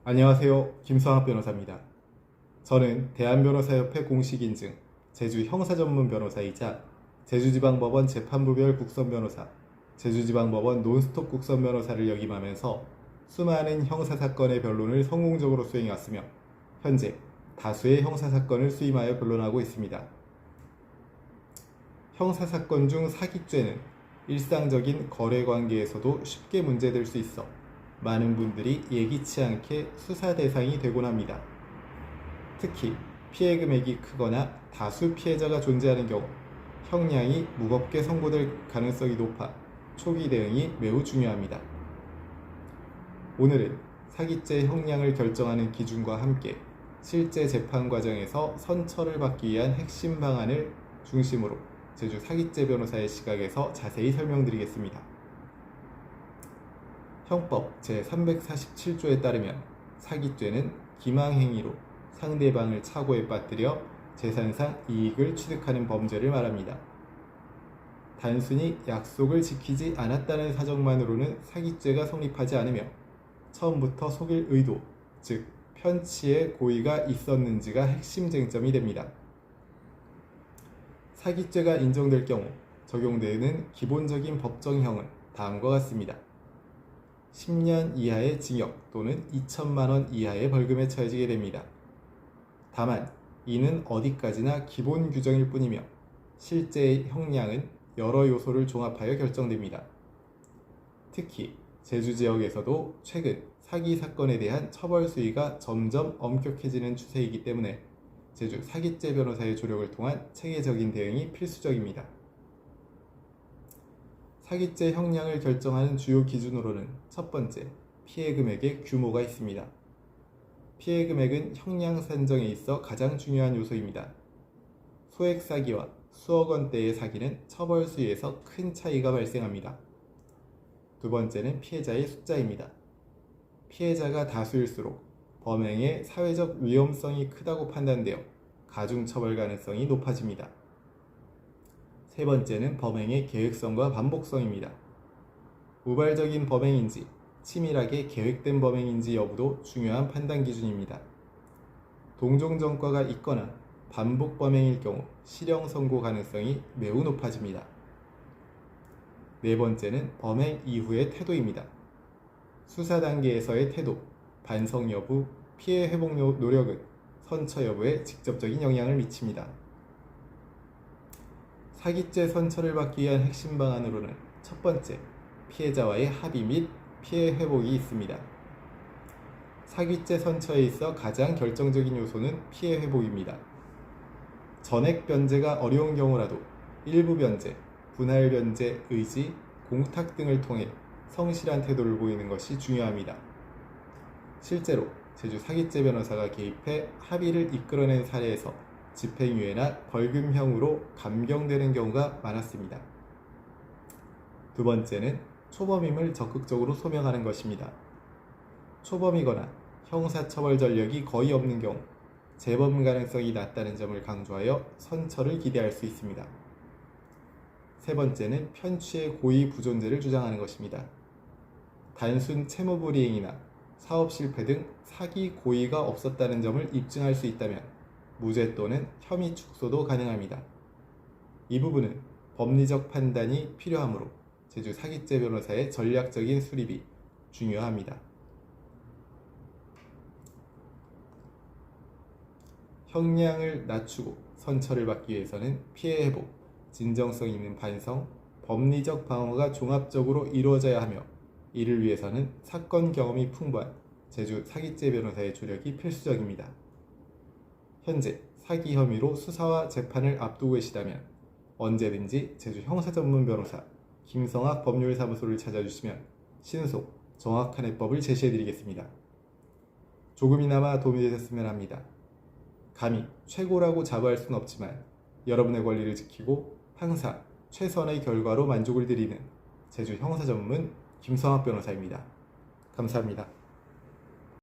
안녕하세요. 김성학 변호사입니다. 저는 대한변호사협회 공식인증 제주 형사전문 변호사이자 제주지방법원 재판부별 국선변호사, 제주지방법원 논스톱 국선변호사를 역임하면서 수많은 형사사건의 변론을 성공적으로 수행해왔으며 현재 다수의 형사사건을 수임하여 변론하고 있습니다. 형사사건 중 사기죄는 일상적인 거래관계에서도 쉽게 문제될 수 있어 많은 분들이 예기치 않게 수사 대상이 되곤 합니다. 특히 피해 금액이 크거나 다수 피해자가 존재하는 경우 형량이 무겁게 선고될 가능성이 높아 초기 대응이 매우 중요합니다. 오늘은 사기죄 형량을 결정하는 기준과 함께 실제 재판 과정에서 선처를 받기 위한 핵심 방안을 중심으로 제주 사기죄 변호사의 시각에서 자세히 설명드리겠습니다. 형법 제347조에 따르면 사기죄는 기망행위로 상대방을 착오에 빠뜨려 재산상 이익을 취득하는 범죄를 말합니다. 단순히 약속을 지키지 않았다는 사정만으로는 사기죄가 성립하지 않으며 처음부터 속일 의도, 즉 편취의 고의가 있었는지가 핵심 쟁점이 됩니다. 사기죄가 인정될 경우 적용되는 기본적인 법정형은 다음과 같습니다. 10년 이하의 징역 또는 2천만 원 이하의 벌금에 처해지게 됩니다. 다만 이는 어디까지나 기본 규정일 뿐이며 실제의 형량은 여러 요소를 종합하여 결정됩니다. 특히 제주 지역에서도 최근 사기 사건에 대한 처벌 수위가 점점 엄격해지는 추세이기 때문에 제주 사기죄 변호사의 조력을 통한 체계적인 대응이 필수적입니다. 사기죄 형량을 결정하는 주요 기준으로는 첫 번째, 피해 금액의 규모가 있습니다. 피해 금액은 형량 산정에 있어 가장 중요한 요소입니다. 소액 사기와 수억 원대의 사기는 처벌 수위에서 큰 차이가 발생합니다. 두 번째는 피해자의 숫자입니다. 피해자가 다수일수록 범행의 사회적 위험성이 크다고 판단되어 가중처벌 가능성이 높아집니다. 세 번째는 범행의 계획성과 반복성입니다. 우발적인 범행인지 치밀하게 계획된 범행인지 여부도 중요한 판단 기준입니다. 동종 전과가 있거나 반복 범행일 경우 실형 선고 가능성이 매우 높아집니다. 네 번째는 범행 이후의 태도입니다. 수사 단계에서의 태도, 반성 여부, 피해 회복 노력은 선처 여부에 직접적인 영향을 미칩니다. 사기죄 선처를 받기 위한 핵심 방안으로는 첫 번째, 피해자와의 합의 및 피해 회복이 있습니다. 사기죄 선처에 있어 가장 결정적인 요소는 피해 회복입니다. 전액 변제가 어려운 경우라도 일부 변제, 분할 변제, 의지, 공탁 등을 통해 성실한 태도를 보이는 것이 중요합니다. 실제로 제주 사기죄 변호사가 개입해 합의를 이끌어낸 사례에서 집행유예나 벌금형으로 감경되는 경우가 많았습니다. 두 번째는 초범임을 적극적으로 소명하는 것입니다. 초범이거나 형사처벌 전력이 거의 없는 경우 재범 가능성이 낮다는 점을 강조하여 선처를 기대할 수 있습니다. 세 번째는 편취의 고의 부존재를 주장하는 것입니다. 단순 채무불이행이나 사업 실패 등 사기 고의가 없었다는 점을 입증할 수 있다면 무죄 또는 혐의 축소도 가능합니다. 이 부분은 법리적 판단이 필요하므로 제주 사기죄 변호사의 전략적인 수립이 중요합니다. 형량을 낮추고 선처를 받기 위해서는 피해 회복, 진정성 있는 반성, 법리적 방어가 종합적으로 이루어져야 하며 이를 위해서는 사건 경험이 풍부한 제주 사기죄 변호사의 조력이 필수적입니다. 현재 사기 혐의로 수사와 재판을 앞두고 계시다면 언제든지 제주 형사전문 변호사 김성학 법률사무소를 찾아주시면 신속, 정확한 해법을 제시해드리겠습니다. 조금이나마 도움이 되셨으면 합니다. 감히 최고라고 자부할 수는 없지만 여러분의 권리를 지키고 항상 최선의 결과로 만족을 드리는 제주 형사전문 김성학 변호사입니다. 감사합니다.